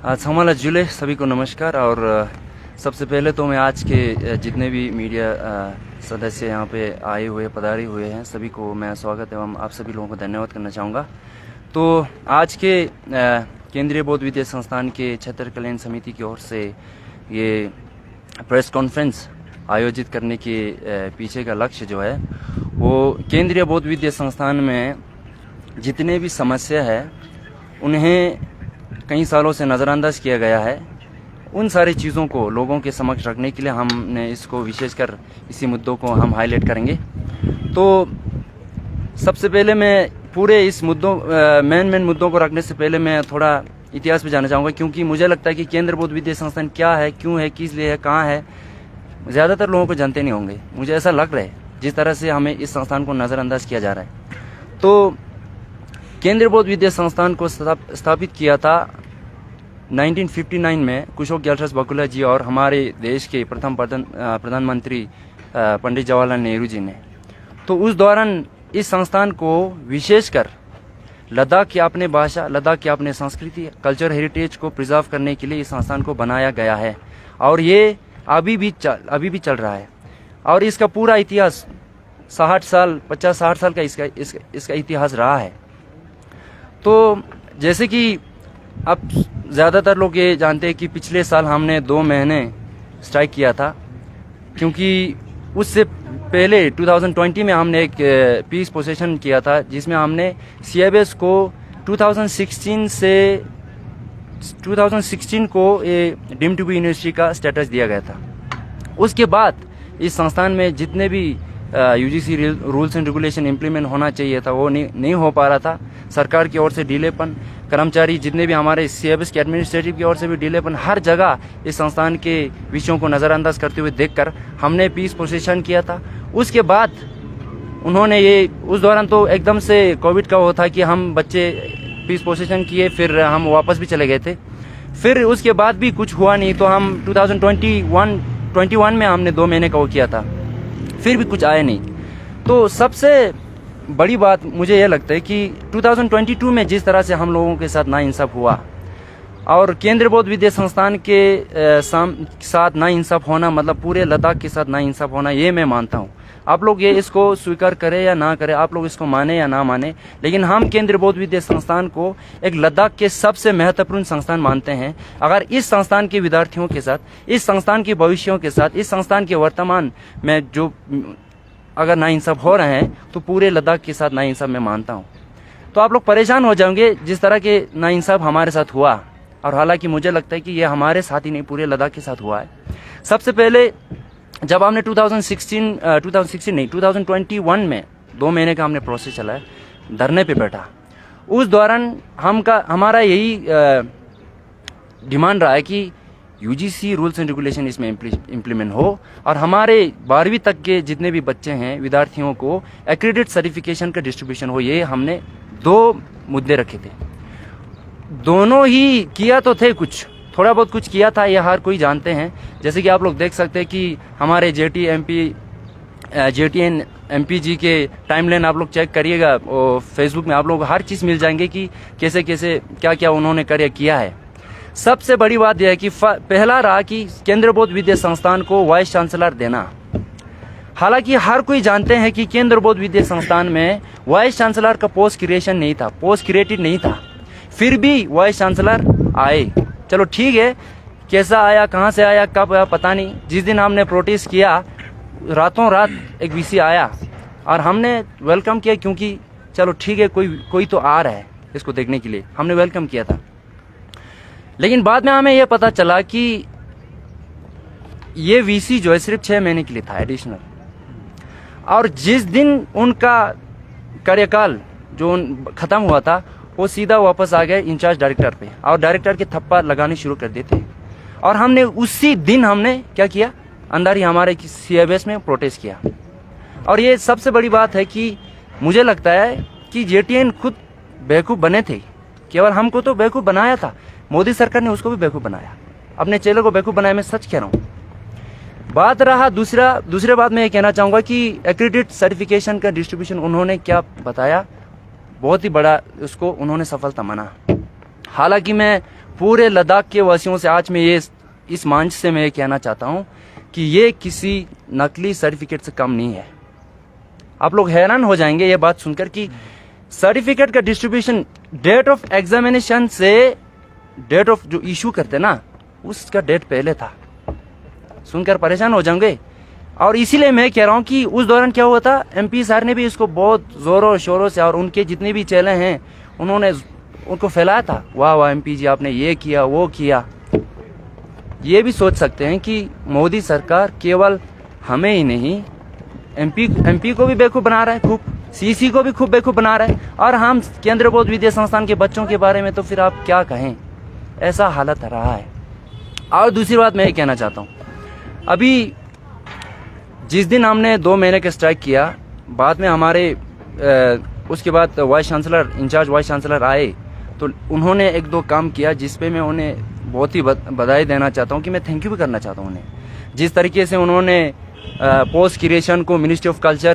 हमारा जुले सभी को नमस्कार। और सबसे पहले तो मैं आज के जितने भी मीडिया सदस्य यहाँ पे आए हुए पधारे हुए हैं सभी को मैं स्वागत एवं आप सभी लोगों को धन्यवाद करना चाहूँगा। तो आज के केंद्रीय बौद्ध विद्या संस्थान के छात्र कल्याण समिति की ओर से ये प्रेस कॉन्फ्रेंस आयोजित करने के पीछे का लक्ष्य जो है वो केंद्रीय बौद्ध विद्या संस्थान में जितने भी समस्या है उन्हें कई सालों से नज़रअंदाज किया गया है, उन सारी चीज़ों को लोगों के समक्ष रखने के लिए हमने इसको विशेषकर इसी मुद्दों को हम हाईलाइट करेंगे। तो सबसे पहले मैं पूरे इस मुद्दों मेन मुद्दों को रखने से पहले मैं थोड़ा इतिहास पे जाना चाहूँगा, क्योंकि मुझे लगता है कि केंद्र बौद्ध विद्या संस्थान क्या है, क्यों है, किस लिए है, कहाँ है, ज़्यादातर लोगों को जानते नहीं होंगे। मुझे ऐसा लग रहा है जिस तरह से हमें इस संस्थान को नज़रअंदाज किया जा रहा है। तो केंद्रीय बौद्ध विद्या संस्थान को स्थापित किया था 1959 में कुशोक ग्याल्ट्रास बकुला जी और हमारे देश के प्रथम प्रधानमंत्री पंडित जवाहरलाल नेहरू जी ने। तो उस दौरान इस संस्थान को विशेषकर लद्दाख की अपने भाषा, लद्दाख की अपने संस्कृति, कल्चर हेरिटेज को प्रिजर्व करने के लिए इस संस्थान को बनाया गया है और ये अभी भी चल रहा है। और इसका पूरा इतिहास 50-60 साल का इसका इतिहास रहा है। तो जैसे कि अब ज़्यादातर लोग ये जानते हैं कि पिछले साल हमने 2 महीने स्ट्राइक किया था, क्योंकि उससे पहले 2020 में हमने एक पीस पोसेशन किया था जिसमें हमने CIBS को 2016 को डीम्ड टू बी यूनिवर्सिटी का स्टेटस दिया गया था। उसके बाद इस संस्थान में जितने भी UGC rules and regulation implement होना चाहिए था वो नहीं हो पा रहा था। सरकार की ओर से डीलेपन, कर्मचारी जितने भी हमारे CIBS के एडमिनिस्ट्रेटिव की ओर से भी डीलेपन, हर जगह इस संस्थान के विषयों को नज़रअंदाज करते हुए देखकर हमने पीस पोजीशन किया था। उसके बाद उन्होंने उस दौरान तो एकदम से कोविड का वो था कि हम बच्चे पीस पोजीशन किए, फिर हम वापस भी चले गए थे। फिर उसके बाद भी कुछ हुआ नहीं, तो हम 2021 में हमने 2 महीने का वो किया था, फिर भी कुछ आया नहीं। तो सबसे बड़ी बात मुझे यह लगता है कि 2022 में जिस तरह से हम लोगों के साथ नाइंसाफ हुआ और केंद्रीय बौद्ध विद्या संस्थान के साथ नाइंसाफ होना मतलब पूरे लद्दाख के साथ नाइंसाफ होना, ये मैं मानता हूँ। आप लोग ये इसको स्वीकार करें या ना करें, आप लोग इसको माने या ना माने, लेकिन हम केंद्रीय बौद्ध विद्या संस्थान को एक लद्दाख के सबसे महत्वपूर्ण संस्थान मानते हैं। अगर इस संस्थान के विद्यार्थियों के साथ, इस संस्थान के भविष्यों के साथ, इस संस्थान के वर्तमान में जो अगर नाइंसाफ हो रहे हैं तो पूरे लद्दाख के साथ नाइंसाफ मैं मानता हूँ। तो आप लोग परेशान हो जाओगे जिस तरह के नाइंसाफ हमारे साथ हुआ, और हालांकि मुझे लगता है कि ये हमारे साथ ही नहीं पूरे लद्दाख के साथ हुआ है। सबसे पहले जब हमने 2021 में 2 महीने का हमने प्रोसेस चलाया, धरने पे बैठा, उस दौरान हमारा यही डिमांड रहा है कि UGC रूल्स एंड रेगुलेशन इसमें इम्प्लीमेंट हो और हमारे 12वीं तक के जितने भी बच्चे हैं विद्यार्थियों को एक्रेडिट सर्टिफिकेशन का डिस्ट्रीब्यूशन हो। ये हमने 2 मुद्दे रखे थे। दोनों ही किया तो थे, कुछ थोड़ा बहुत कुछ किया था, ये हर कोई जानते हैं। जैसे कि आप लोग देख सकते हैं कि हमारे JTN MP जी के टाइमलाइन आप लोग चेक करिएगा, फेसबुक में आप लोग हर चीज़ मिल जाएंगे कि कैसे क्या उन्होंने किया है। सबसे बड़ी बात यह है कि पहला रहा कि केंद्रीय बौद्ध विद्या संस्थान को वाइस चांसलर देना। हालांकि हर कोई जानते हैं कि केंद्रीय बौद्ध विद्या संस्थान में वाइस चांसलर का पोस्ट क्रिएशन नहीं था, पोस्ट क्रिएटेड नहीं था, फिर भी वाइस चांसलर आए। चलो ठीक है, कैसा आया, कहाँ से आया, कब आया पता नहीं। जिस दिन हमने प्रोटेस्ट किया रातों रात एक VC आया और हमने वेलकम किया, क्योंकि चलो ठीक है कोई तो आ रहा है इसको देखने के लिए, हमने वेलकम किया था। लेकिन बाद में हमें यह पता चला कि ये VC जो है सिर्फ 6 महीने के लिए था एडिशनल, और जिस दिन उनका कार्यकाल जो खत्म हुआ था वो सीधा वापस आ गए इंचार्ज डायरेक्टर पे और डायरेक्टर के थप्पा लगाने शुरू कर दिए थे। और हमने उसी दिन हमने क्या किया, अंदर ही हमारे CIBS में प्रोटेस्ट किया। और ये सबसे बड़ी बात है कि मुझे लगता है कि JTN खुद बेवकूफ़ बने थे, केवल हमको तो बेवकूफ़ बनाया था, मोदी सरकार ने उसको भी बेवकूफ़ बनाया, अपने चेलों को बेवकूफ़ बनाया। मैं सच कह रहा हूँ। बात रहा दूसरे बात मैं ये कहना चाहूँगा कि एक्रेडिट सर्टिफिकेशन का डिस्ट्रीब्यूशन उन्होंने क्या बताया, बहुत ही बड़ा उसको उन्होंने सफलता माना। हालांकि मैं पूरे लद्दाख के वासियों से आज मैं ये इस मंच से मैं ये कहना चाहता हूँ कि ये किसी नकली सर्टिफिकेट से कम नहीं है। आप लोग हैरान हो जाएंगे ये बात सुनकर कि सर्टिफिकेट का डिस्ट्रीब्यूशन डेट ऑफ एग्जामिनेशन से डेट ऑफ जो इशू करते ना उसका डेट पहले था। सुनकर परेशान हो जाएंगे। और इसीलिए मैं कह रहा हूँ कि उस दौरान क्या हुआ था, एमपी सर ने भी इसको बहुत जोरों शोरों से और उनके जितने भी चेले हैं उन्होंने उनको फैलाया था, वाह वाह एमपी जी आपने ये किया वो किया। ये भी सोच सकते हैं कि मोदी सरकार केवल हमें ही नहीं एमपी को भी बेवकूफ़ बना रहा है, खूब सीसी को भी खूब बेवकूफ़ बना रहा है, और हम केंद्रीय बौद्ध विद्या संस्थान के बच्चों के बारे में तो फिर आप क्या कहें, ऐसा हालत रहा है। और दूसरी बात मैं ये कहना चाहता हूँ, अभी जिस दिन हमने 2 महीने का स्ट्राइक किया, बाद में हमारे उसके बाद vice chancellor in charge vice chancellor आए तो उन्होंने 1-2 काम किया जिस पे मैं उन्हें बहुत ही बधाई देना चाहता हूँ कि मैं थैंक यू भी करना चाहता हूँ उन्हें। जिस तरीके से उन्होंने पोस्ट क्रिएशन को मिनिस्ट्री ऑफ कल्चर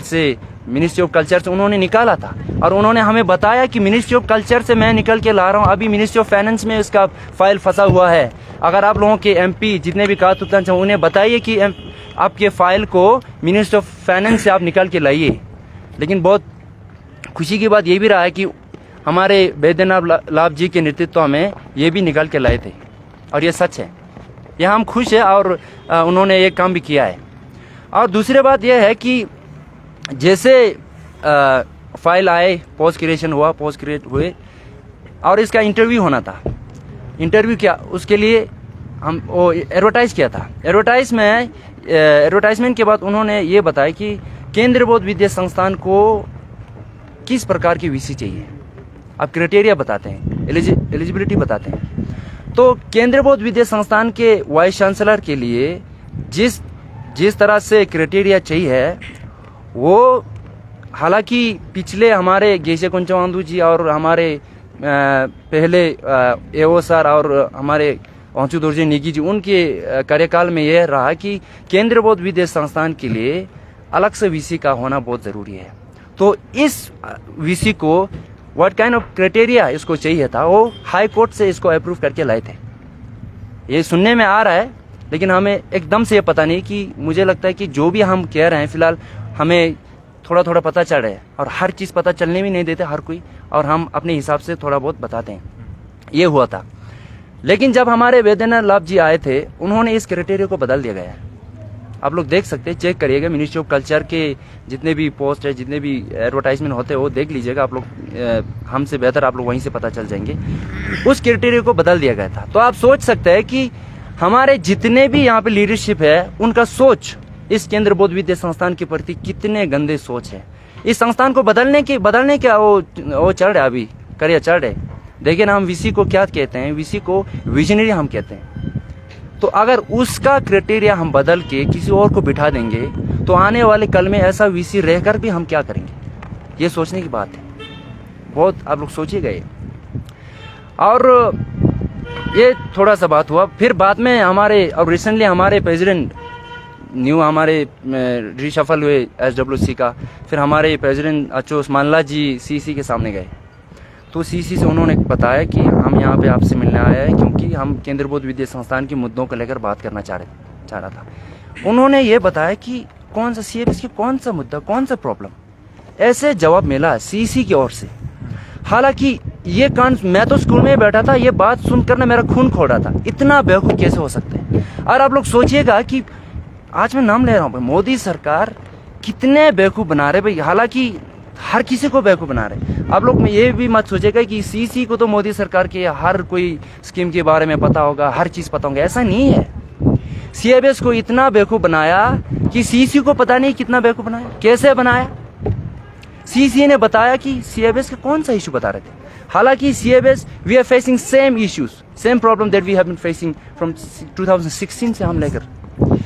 से उन्होंने निकाला था और उन्होंने हमें बताया कि मिनिस्ट्री ऑफ कल्चर से मैं निकल के ला रहा हूँ, अभी मिनिस्ट्री ऑफ फाइनेंस में इसका फाइल फंसा हुआ है। अगर आप लोगों के एमपी जितने भी कारतूतन हैं उन्हें बताइए कि आपके फाइल को मिनिस्ट्री ऑफ फाइनेंस से आप निकल के लाइए। लेकिन बहुत खुशी की बात ये भी रहा है कि हमारे बैद्यनाथ लाभ जी के नेतृत्व में ये भी निकाल के लाए थे और ये सच है, यह हम खुश हैं और उन्होंने ये काम भी किया है। और दूसरी बात यह है कि जैसे फाइल आए, पोस्ट क्रिएशन हुआ, पोस्ट क्रिएट हुए और इसका इंटरव्यू होना था। इंटरव्यू क्या, उसके लिए हम वो एडवर्टाइज किया था। एडवर्टाइजमेंट के बाद उन्होंने ये बताया कि केंद्रीय बौद्ध विद्या संस्थान को किस प्रकार की वीसी चाहिए, अब क्राइटेरिया बताते हैं, एलिजिबिलिटी बताते हैं। तो केंद्रीय बौद्ध विद्या संस्थान के वाइस चांसलर के लिए जिस तरह से क्राइटेरिया चाहिए वो, हालांकि पिछले हमारे गेशे कुंचवांदू जी और हमारे पहले एओ सर और हमारे औंचू दुर्जे निगी जी, उनके कार्यकाल में यह रहा कि केंद्रीय बौद्ध विद्या संस्थान के लिए अलग से वीसी का होना बहुत ज़रूरी है। तो इस वीसी को व्हाट काइंड ऑफ क्राइटेरिया इसको चाहिए था, वो हाई कोर्ट से इसको अप्रूव करके लाए थे। ये सुनने में आ रहा है लेकिन हमें एकदम से ये पता नहीं कि मुझे लगता है कि जो भी हम कह रहे हैं फिलहाल हमें थोड़ा थोड़ा पता चल रहा है और हर चीज़ पता चलने भी नहीं देते हर कोई, और हम अपने हिसाब से थोड़ा बहुत बताते हैं। ये हुआ था। लेकिन जब हमारे बैद्यनाथ लाभ जी आए थे उन्होंने इस क्राइटेरिया को बदल दिया गया है। आप लोग देख सकते हैं, चेक करिएगा, मिनिस्ट्री ऑफ कल्चर के जितने भी पोस्ट है, जितने भी एडवर्टाइजमेंट होते हैं वो देख लीजिएगा आप लोग, हमसे बेहतर आप लोग वहीं से पता चल जाएंगे। उस क्राइटेरिया को बदल दिया गया था। तो आप सोच सकते हैं कि हमारे जितने भी यहाँ पे लीडरशिप है उनका सोच इस केंद्रीय बौद्ध विद्या संस्थान के प्रति कितने गंदे सोच है। इस संस्थान को बदलने का वो चल रहा है, अभी करियर चल रहे। देखिए ना, हम वीसी को क्या कहते हैं, वीसी को विजनरी हम कहते हैं। तो अगर उसका क्राइटेरिया हम बदल के किसी और को बिठा देंगे तो आने वाले कल में ऐसा वीसी रहकर भी हम क्या करेंगे, ये सोचने की बात है। बहुत आप लोग सोचिएगा ये। और ये थोड़ा सा बात हुआ, फिर बाद में हमारे और रिसेंटली हमारे प्रेसिडेंट न्यू हमारे रिशफल हुए एसडब्ल्यूसी का, फिर हमारे प्रेसिडेंट अचो उस्मानला जी सीसी के सामने गए तो सीसी से उन्होंने बताया कि हम यहाँ पे आपसे मिलने आए हैं क्योंकि हम केंद्रीय बौद्ध विद्या संस्थान के मुद्दों को लेकर बात करना चाह रहा था। उन्होंने ये बताया कि कौन सा सीएबीएस की कौन सा मुद्दा, कौन सा प्रॉब्लम, ऐसे जवाब मिला सीसी की ओर से। हालांकि ये कांड, मैं तो स्कूल में बैठा था, ये बात सुनकर ना मेरा खून खौल रहा था, इतना बेवकूफ़ कैसे हो सकते हैं। और आप लोग सोचिएगा कि आज मैं नाम ले रहा हूँ, मोदी सरकार कितने बेवकूफ़ बना रहे भाई, हालांकि हर किसी को बेवकूफ़ बना रहे। आप लोग में ये भी मत सोचेगा कि सीसी को तो मोदी सरकार के हर कोई स्कीम के बारे में पता होगा, हर चीज़ पता होगा, ऐसा नहीं है। सीएबीएस को इतना बेवकूफ़ बनाया कि सीसी को पता नहीं कितना बेवकूफ़ बनाया। कैसे बनाया? सीसी ने बताया कि सीएबीएस का कौन सा इशू बता रहे थे, हालांकि CABS we are facing same issues, same problem that we have been facing from 2016 से हम लेकर।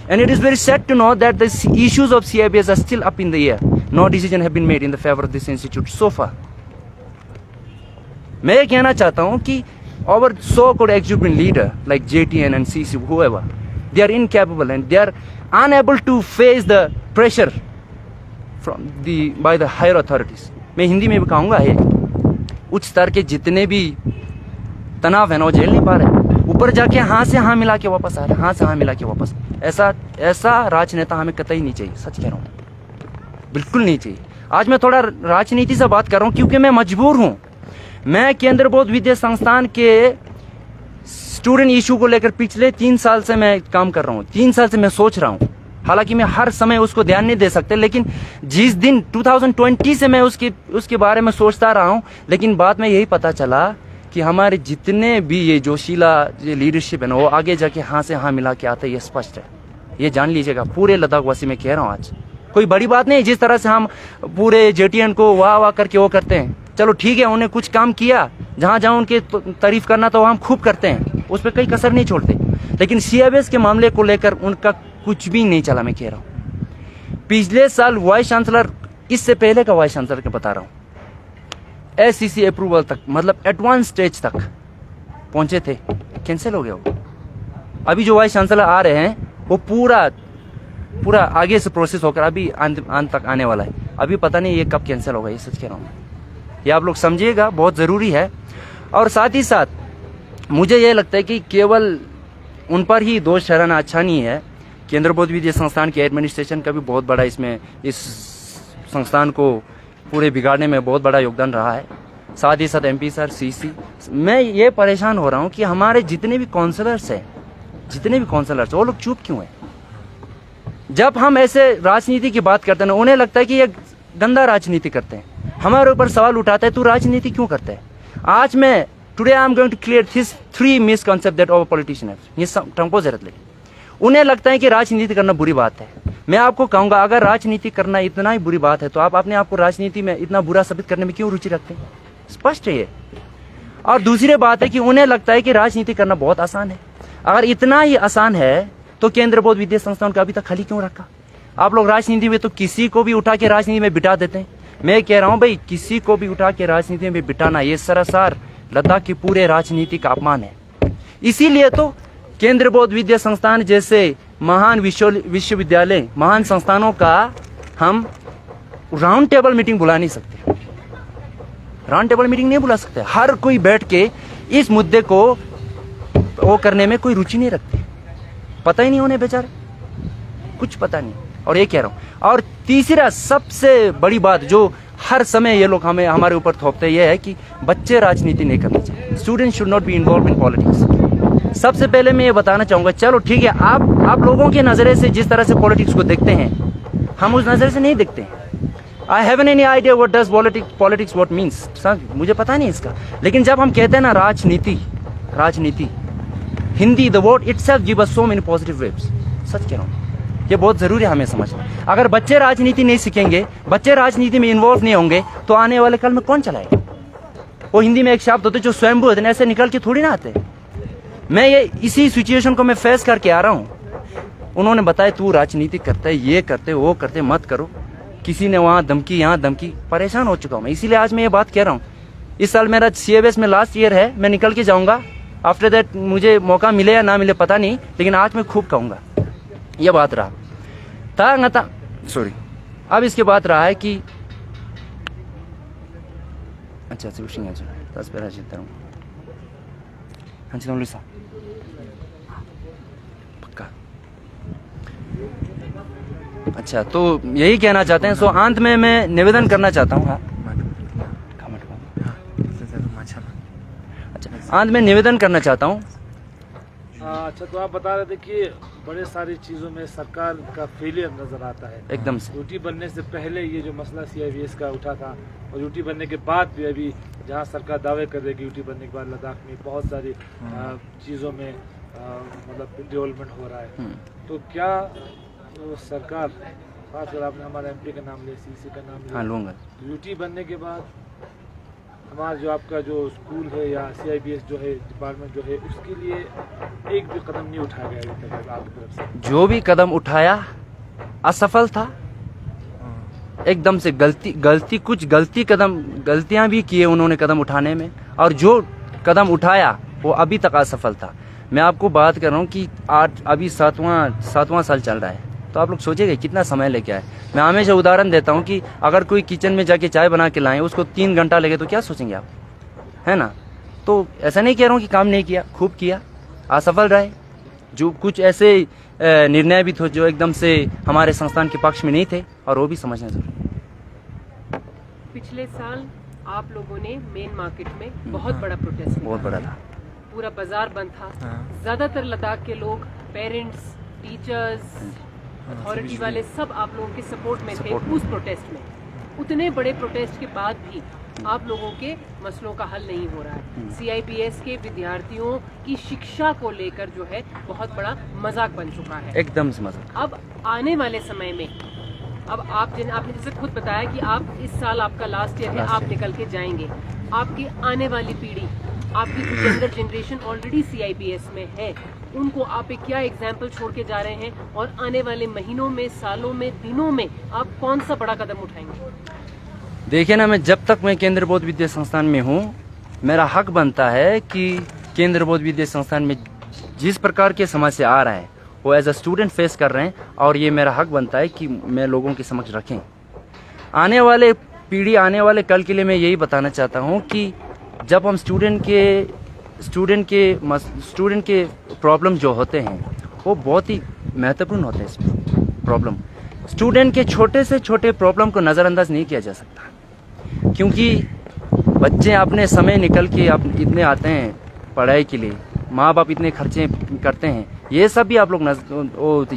And it is very sad to know that the issues of CIBS are still up in the air. No decision have been made in the favor of this institute so far. मैं ये कहना चाहता हूँ कि our so-called exuberant leader like JTN and CC, whoever, they are incapable and they are unable to face the pressure by the higher authorities. मैं हिंदी में भी कहूँगा, ये उच्च स्तर के जितने भी तनाव है ना वो झेल नहीं पा रहे, ऊपर जाके हाँ से हाँ मिला के वापस आ रहे, हाँ से हाँ मिला के वापस। ऐसा राजनेता हमें कतई नहीं चाहिए, सच कह रहा हूँ, बिल्कुल नहीं चाहिए। आज मैं थोड़ा राजनीति से बात कर रहा हूँ क्योंकि मैं मजबूर हूँ। मैं केंद्र बौद्ध विद्या संस्थान के स्टूडेंट इशू को लेकर पिछले 3 साल से मैं काम कर रहा हूँ, 3 साल से मैं सोच रहा हूँ। हालांकि मैं हर समय उसको ध्यान नहीं दे सकते, लेकिन जिस दिन 2020 से मैं उसके बारे में सोचता रहा हूँ, लेकिन बाद में यही पता चला कि हमारे जितने भी ये जोशीला ये लीडरशिप है ना, वो आगे जाके हाँ से हाँ मिला के आते, ये स्पष्ट है, ये जान लीजिएगा। पूरे लद्दाख वासी में कह रहा हूँ, आज कोई बड़ी बात नहीं। जिस तरह से हम पूरे जेटीएन को वाह वाह करके वो करते हैं, चलो ठीक है, उन्हें कुछ काम किया, जहाँ जहाँ उनकी तारीफ करना तो हम खूब करते हैं, उस पर कोई कसर नहीं छोड़ते। लेकिन CIBS के मामले को लेकर उनका कुछ भी नहीं चला। मैं कह रहा हूँ पिछले साल वाइस चांसलर, इससे पहले का वाइस चांसलर का बता रहा हूँ, SCC अप्रूवल तक, मतलब एडवांस स्टेज तक पहुंचे थे, कैंसिल हो गया वो। अभी जो वाइस चांसलर आ रहे हैं वो पूरा आगे से प्रोसेस होकर अभी अंत तक आने वाला है। अभी पता नहीं ये कब कैंसिल होगा, ये सच कह रहा हूँ, ये आप लोग समझिएगा, बहुत ज़रूरी है। और साथ ही साथ मुझे ये लगता है कि केवल उन पर ही दोष ठहराना अच्छा नहीं है। केंद्र बौद्ध विद्या संस्थान के एडमिनिस्ट्रेशन का भी बहुत बड़ा इसमें, इस संस्थान को पूरे बिगाड़ने में बहुत बड़ा योगदान रहा है। साथ ही साथ MP सर, CC, मैं ये परेशान हो रहा हूँ कि हमारे जितने भी काउंसलर्स हैं, वो लोग चुप क्यों हैं? जब हम ऐसे राजनीति की बात करते हैं ना, उन्हें लगता है कि ये गंदा राजनीति करते हैं, हमारे ऊपर सवाल उठाता है, तू राजनीति क्यों करता है? आज मैं today I am going to clear this 3 misconception that our politician have. ये ट्रांसपोजरेटली उन्हें लगता है कि राजनीति करना बुरी बात है। मैं आपको कहूंगा, अगर राजनीति करना इतना ही बुरी बात है तो आप अपने आप को राजनीति में इतना बुरा साबित करने में क्यों रुचि रखते हैं? स्पष्ट है ये। और दूसरी बात है कि उन्हें लगता है कि राजनीति करना बहुत आसान है। अगर इतना ही आसान है तो केंद्र बौद्ध विद्या संस्थान को अभी तक खाली क्यों रखा? आप लोग राजनीति में तो किसी को भी उठा के राजनीति में बिठा देते हैं। मैं कह रहा हूं भाई, किसी को भी उठा के राजनीति में बिठाना, ये सरासर लद्दाख की पूरे राजनीति का अपमान है। इसीलिए तो केंद्र बौद्ध विद्या संस्थान जैसे महान विश्वविद्यालय, महान संस्थानों का हम राउंड टेबल मीटिंग बुला नहीं सकते, राउंड टेबल मीटिंग नहीं बुला सकते। हर कोई बैठ के इस मुद्दे को वो करने में कोई रुचि नहीं रखते, पता ही नहीं उन्हें बेचारे, कुछ पता नहीं। और ये कह रहा हूं। और तीसरा सबसे बड़ी बात जो हर समय ये लोग हमारे ऊपर थोपते हैं, ये है कि बच्चे राजनीति नहीं करनी चाहिए, student should not be involve in politics. सबसे पहले मैं ये बताना चाहूंगा, चलो ठीक है, आप लोगों के नजरे से जिस तरह से पॉलिटिक्स को देखते हैं, हम उस नजर से नहीं देखते हैं। I haven't any idea what does politics what means, मुझे पता नहीं इसका। लेकिन जब हम कहते हैं ना राजनीति, Hindi the word itself give us so many positive waves. सच कह रहा हूँ, ये बहुत जरूरी है हमें समझना। अगर बच्चे राजनीति नहीं सीखेंगे, बच्चे राजनीति में इन्वॉल्व नहीं होंगे, तो आने वाले कल में कौन चलाएगा? वो हिंदी में एक शब्द होते जो स्वयंभू होते हैं, ऐसे निकल के थोड़ी ना आते। मैं ये इसी सिचुएशन को मैं फेस करके आ रहा हूँ। उन्होंने बताया तू राजनीति करता है, ये करते वो करते, मत करो। किसी ने वहाँ धमकी, यहाँ धमकी, परेशान हो चुका हूँ मैं। इसीलिए आज मैं ये बात कह रहा हूँ। इस साल मेरा CIBS में लास्ट ईयर है, मैं निकल के जाऊँगा। आफ्टर दैट मुझे मौका मिले या ना मिले पता नहीं, लेकिन आज मैं खूब कहूँगा। यह बात रहा सॉरी। अब इसके बाद रहा है कि अच्छा पक्का, अच्छा तो यही कहना चाहते हैं। सो अंत में मैं निवेदन करना चाहता हूँ, अच्छा अंत में निवेदन करना चाहता हूँ। अच्छा, तो आप बता रहे थे कि बड़े सारी चीज़ों में सरकार का फेलियर नज़र आता है एकदम से। यूटी बनने से पहले ये जो मसला CIBS का उठा था, और यूटी बनने के बाद भी अभी जहाँ सरकार दावे कर रही है कि यूटी बनने के बाद लद्दाख में बहुत सारी चीज़ों में मतलब डेवलपमेंट हो रहा है, तो क्या तो सरकार, खासकर आपने हमारे MP का नाम लिया, CC का नाम लिया, लूँगा, यूटी बनने के बाद हमारा जो आपका जो स्कूल है या CIBS जो है डिपार्टमेंट जो है, उसके लिए एक भी कदम नहीं उठाया गया अभी तक आपकी तरफ से? जो भी कदम उठाया असफल था, एकदम से गलतियां भी किए उन्होंने कदम उठाने में, और जो कदम उठाया वो अभी तक असफल था। मैं आपको बात कर रहा हूँ कि आज अभी सातवां साल चल रहा है, तो आप लोग सोचेंगे कितना समय लेके आए। मैं हमेशा उदाहरण देता हूँ कि अगर कोई किचन में जाके चाय बना के लाएं, उसको 3 घंटा लगे तो क्या सोचेंगे आप, है ना? तो ऐसा नहीं कह रहा हूँ कि काम नहीं किया, खूब किया, असफल रहे। जो कुछ ऐसे निर्णय भी थे जो एकदम से हमारे संस्थान के पक्ष में नहीं थे, और वो भी समझना जरूरी। पिछले साल आप लोगों ने मेन मार्केट में बहुत बड़ा प्रोटेस्ट, बहुत बड़ा था, पूरा बाजार बंद था। ज्यादातर लद्दाख के लोग, पेरेंट्स, टीचर्स, अथॉरिटी वाले सब आप लोगों के सपोर्ट में थे उस प्रोटेस्ट में। उतने बड़े प्रोटेस्ट के बाद भी आप लोगों के मसलों का हल नहीं हो रहा है। CIPS के विद्यार्थियों की शिक्षा को लेकर जो है बहुत बड़ा मजाक बन चुका है, एकदम से मजाक। अब आने वाले समय में, अब आपने जैसे खुद बताया कि आप इस साल आपका लास्ट ईयर है, आप निकल के जाएंगे। आपकी आने वाली पीढ़ी, आपकी जो यंगर जनरेशन ऑलरेडी CIPS में है, उनको आप एक क्या एग्जाम्पल छोड़ के जा रहे हैं, और आने वाले महीनों में, सालों में, दिनों में आप कौन सा बड़ा कदम उठाएंगे? देखिए ना, मैं जब तक मैं केंद्र बौद्ध विद्या संस्थान में हूँ, मेरा हक बनता है कि केंद्र बौद्ध विद्या संस्थान में जिस प्रकार की समस्या आ रहा है वो एज अ स्टूडेंट फेस कर रहे हैं, और ये मेरा हक बनता है कि मैं लोगों के समक्ष रखें। आने वाले पीढ़ी, आने वाले कल के लिए मैं यही बताना चाहता हूँ कि जब हम स्टूडेंट के प्रॉब्लम जो होते हैं वो बहुत ही महत्वपूर्ण होते हैं। इसमें प्रॉब्लम, स्टूडेंट के छोटे से छोटे प्रॉब्लम को नज़रअंदाज नहीं किया जा सकता, क्योंकि बच्चे अपने समय निकल के इतने आते हैं पढ़ाई के लिए, माँ बाप इतने खर्चे करते हैं। ये सब भी आप लोग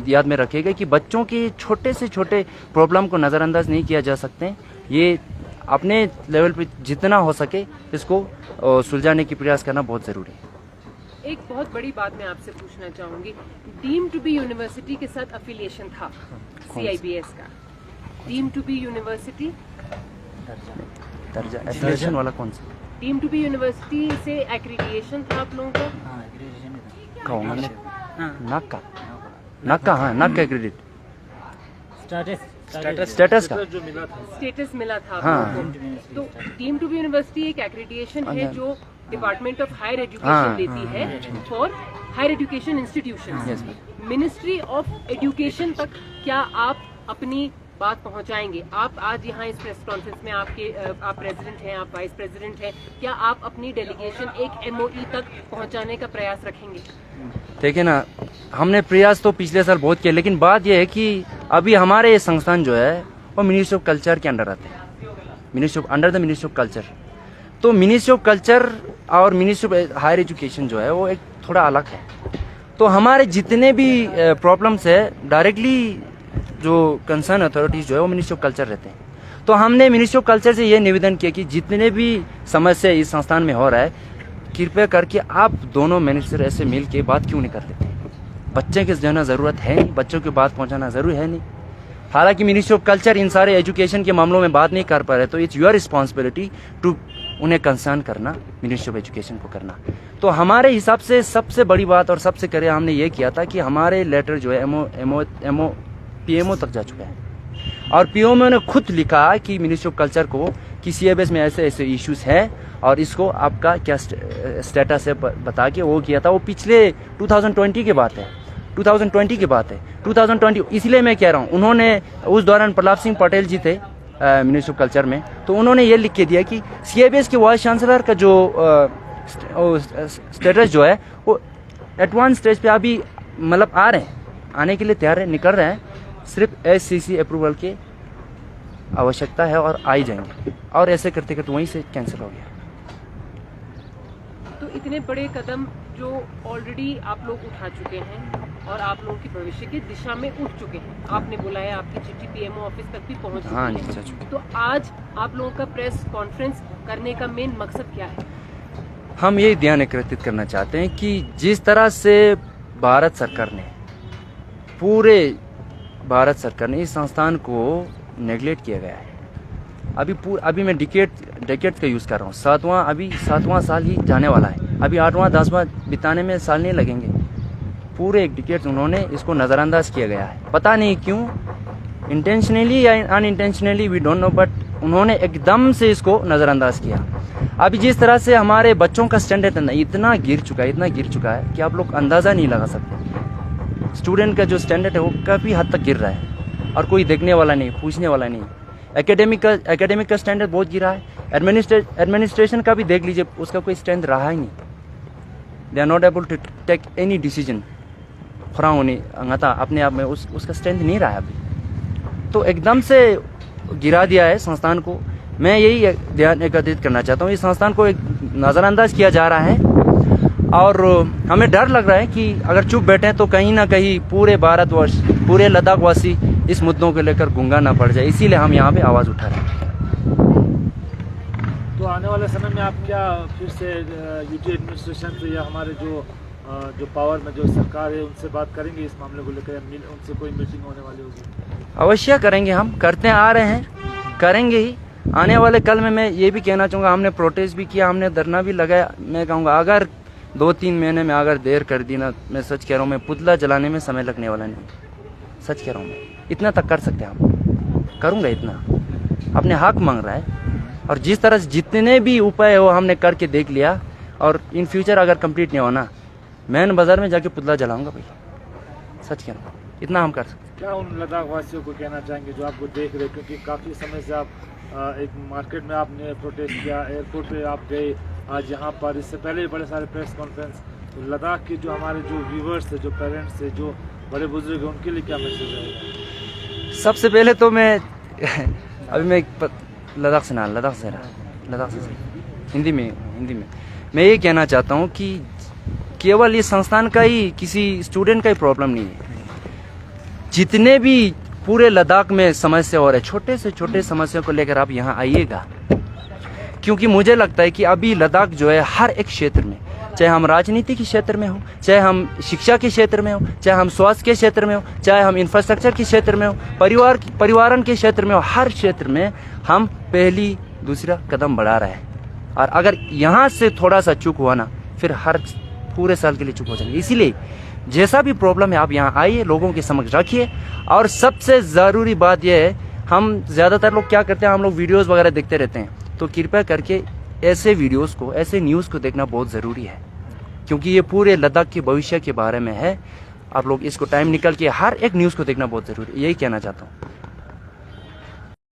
याद में रखिएगा कि बच्चों के छोटे से छोटे प्रॉब्लम को नज़रअंदाज नहीं किया जा सकते। ये अपने लेवल पे जितना हो सके इसको सुलझाने की प्रयास करना बहुत ज़रूरी है। एक बहुत बड़ी बात मैं आपसे पूछना चाहूंगी, डीम टू बी यूनिवर्सिटी के साथ अफिलिएशन था CIPS का, डीम टू बी यूनिवर्सिटी दर्जा एफिलिएशन वाला कौन सा? डीम टू बी यूनिवर्सिटी से एक्रीडिएशन था आप लोगों का? नक्का, हाँ, नक्का क्रेडिट, स्टेटस का जो मिला था, स्टेटस मिला था आप हाँ। लोगों को। तो डीम टू बी यूनिवर्सिटी एक एक्रीडिएशन है जो डिपार्टमेंट ऑफ हायर हाँ। एजुकेशन देती है for higher education institutions. Ministry of education तक क्या आप अपनी बात पहुंचाएंगे? आप आज यहाँ इस प्रेस कॉन्फ्रेंस में आप प्रेसिडेंट हैं, आप वाइस प्रेसिडेंट हैं, क्या आप अपनी डेलीगेशन एक MOE तक पहुंचाने का प्रयास रखेंगे? देखिए ना, हमने प्रयास तो पिछले साल बहुत किया, लेकिन बात यह है कि अभी हमारे ये संस्थान जो है वो मिनिस्ट्री ऑफ कल्चर के अंडर आते हैं, under the ministry of culture. तो मिनिस्ट्री ऑफ कल्चर और मिनिस्ट्री ऑफ हायर एजुकेशन जो है वो एक थोड़ा अलग है। तो हमारे जितने भी प्रॉब्लम्स है डायरेक्टली जो कंसर्न अथॉरिटीज जो है वो मिनिस्ट्री ऑफ कल्चर रहते हैं। तो हमने मिनिस्ट्री ऑफ कल्चर से ये निवेदन किया कि जितने भी समस्या इस संस्थान में हो रहा है, कृपया करके आप दोनों मिनिस्टर ऐसे मिल के बात क्यों नहीं कर लेते? बच्चे के जाना ज़रूरत है नहीं, बच्चों की बात पहुंचाना ज़रूरी है नहीं। हालांकि मिनिस्ट्री ऑफ कल्चर इन सारे एजुकेशन के मामलों में बात नहीं कर पा रहे, तो इट्स योर रिस्पॉन्सिबिलिटी टू उन्हें कंसर्न करना, मिनिस्ट्री ऑफ एजुकेशन को करना। तो हमारे हिसाब से सबसे बड़ी बात और सबसे करे हमने ये किया था कि हमारे लेटर जो है PMO तक जा चुका है, और PMO ने खुद लिखा कि मिनिस्ट्री ऑफ कल्चर को कि CIPS में ऐसे ऐसे इश्यूज है और इसको आपका क्या स्टेटस है बता के वो किया था। वो पिछले 2020 की बात है, 2020 की बात है, 2020। इसलिए मैं कह रहा हूँ, उन्होंने उस दौरान प्रहलाद सिंह पटेल जी थे मिनिस्ट्री ऑफ कल्चर में, तो उन्होंने ये लिख के दिया कि CIPS के वाइस चांसलर का जो स्टेटस जो है वो एडवांस स्टेज पे अभी मतलब आ रहे हैं, आने के लिए तैयार है, निकल रहे हैं, सिर्फ SCC अप्रूवल की आवश्यकता है और आ ही जाएंगे। और ऐसे करते करते वहीं से कैंसिल हो गया। तो इतने बड़े कदम जो ऑलरेडी आप लोग उठा चुके हैं और आप लोगों की भविष्य की दिशा में उठ चुके हैं, आपने बुलाया, आपकी चिट्ठी PMO ऑफिस तक भी पहुंच चुकी हाँ है। जी, जा चुकी। तो आज आप लोगों का प्रेस कॉन्फ्रेंस करने का मेन मकसद क्या है? हम ये ध्यान एकत्रित करना चाहते हैं कि जिस तरह से भारत सरकार ने, पूरे भारत सरकार ने इस संस्थान को नेगलेक्ट किया गया है। अभी मैं डिकेट का यूज़ कर रहा हूँ, अभी सातवां साल ही जाने वाला है, अभी 8वां 10वां बिताने में साल नहीं लगेंगे। पूरे एक डिकेट उन्होंने इसको नज़रअंदाज किया गया है, पता नहीं क्यों, इंटेंशनली या unintentionally we don't know, but उन्होंने एकदम से इसको नज़रअंदाज किया। अभी जिस तरह से हमारे बच्चों का स्टैंडर्ड इतना गिर चुका है कि आप लोग अंदाज़ा नहीं लगा सकते। स्टूडेंट का जो स्टैंडर्ड है वो काफ़ी हद तक गिर रहा है और कोई देखने वाला नहीं, पूछने वाला नहीं। एकेडमिक का स्टैंडर्ड बहुत गिरा है। एडमिनिस्ट्रेशन का भी देख लीजिए, उसका कोई स्ट्रेंथ रहा ही नहीं। They are not able to take any decision खुरा होने अंगता अपने आप में उसका स्ट्रेंथ नहीं रहा है अभी, तो एकदम से गिरा दिया है संस्थान को। मैं यही ध्यान एकत्रित करना चाहता हूँ, इस संस्थान को एक नज़रअंदाज किया जा रहा है और हमें डर लग रहा है कि अगर चुप बैठे तो कहीं ना कहीं पूरे भारतवर्ष, पूरे लद्दाखवासी इस मुद्दों को लेकर गूंगा ना पड़ जाए, इसीलिए हम यहाँ पे आवाज़ उठा रहे हैं। तो आने वाले समय में आप क्या फिर से यूटी एडमिनिस्ट्रेशन से या हमारे जो पावर में जो सरकार है उनसे बात करेंगे इस मामले को लेकर, उनसे कोई मीटिंग होने वाली होगी? अवश्य करेंगे, हम करते आ रहे हैं, करेंगे ही। आने वाले कल में मैं ये भी कहना चाहूँगा, हमने प्रोटेस्ट भी किया, हमने धरना भी लगाया। मैं कहूँगा अगर 2-3 महीने में अगर देर कर दी ना, मैं सच कह रहा हूँ, मैं पुतला जलाने में समय लगने वाला नहीं। सच कह रहा हूँ, मैं इतना तक कर सकते हैं हम, करूँगा इतना। अपने हक मांग रहा है और जिस तरह से जितने भी उपाय हो हमने करके देख लिया, और इन फ्यूचर अगर कंप्लीट नहीं होना मैन बाजार में जाके पुतला जलाऊंगा भाई, सच कह रहा हूँ, इतना हम कर सकते हैं। क्या उन लद्दाख वासियों को कहना चाहेंगे जो आपको देख रहे, क्योंकि काफ़ी समय से आप एक मार्केट में आपने प्रोटेस्ट किया, एयरपोर्ट पे आप गए, आज यहाँ पर इससे पहले भी बड़े सारे प्रेस कॉन्फ्रेंस, तो लद्दाख के जो हमारे जो व्यूवर्स है, जो पेरेंट्स है, जो बड़े बुजुर्ग हैं, उनके लिए क्या मैसेज रहेगा? सबसे पहले तो मैं अभी मैं लद्दाख से हिंदी में मैं ये कहना चाहता हूँ कि केवल इस संस्थान का ही, किसी स्टूडेंट का ही प्रॉब्लम नहीं है। जितने भी पूरे लद्दाख में समस्या हो रहे, छोटे से छोटे समस्या को लेकर आप यहाँ आइएगा, क्योंकि मुझे लगता है कि अभी लद्दाख जो है हर एक क्षेत्र में, चाहे हम राजनीति के क्षेत्र में हो, चाहे हम शिक्षा के क्षेत्र में हो, चाहे हम स्वास्थ्य के क्षेत्र में हो, चाहे हम इंफ्रास्ट्रक्चर के क्षेत्र में हो, परिवारन के क्षेत्र में हो, हर क्षेत्र में हम पहली दूसरा कदम बढ़ा रहे हैं। और अगर यहाँ से थोड़ा सा चूक हुआ ना, फिर हर पूरे साल के लिए चूक हो जाएंगे। इसीलिए जैसा भी प्रॉब्लम है आप यहाँ आइए, लोगों के समक्ष रखिए। और सबसे ज़रूरी बात यह है, हम ज़्यादातर लोग क्या करते हैं, हम लोग वीडियोस वगैरह देखते रहते हैं, तो कृपया करके ऐसे वीडियोस को, ऐसे न्यूज़ को देखना बहुत ज़रूरी है, क्योंकि ये पूरे लद्दाख के भविष्य के बारे में है। आप लोग इसको टाइम निकल के हर एक न्यूज़ को देखना बहुत ज़रूरी है, यही कहना चाहता हूँ।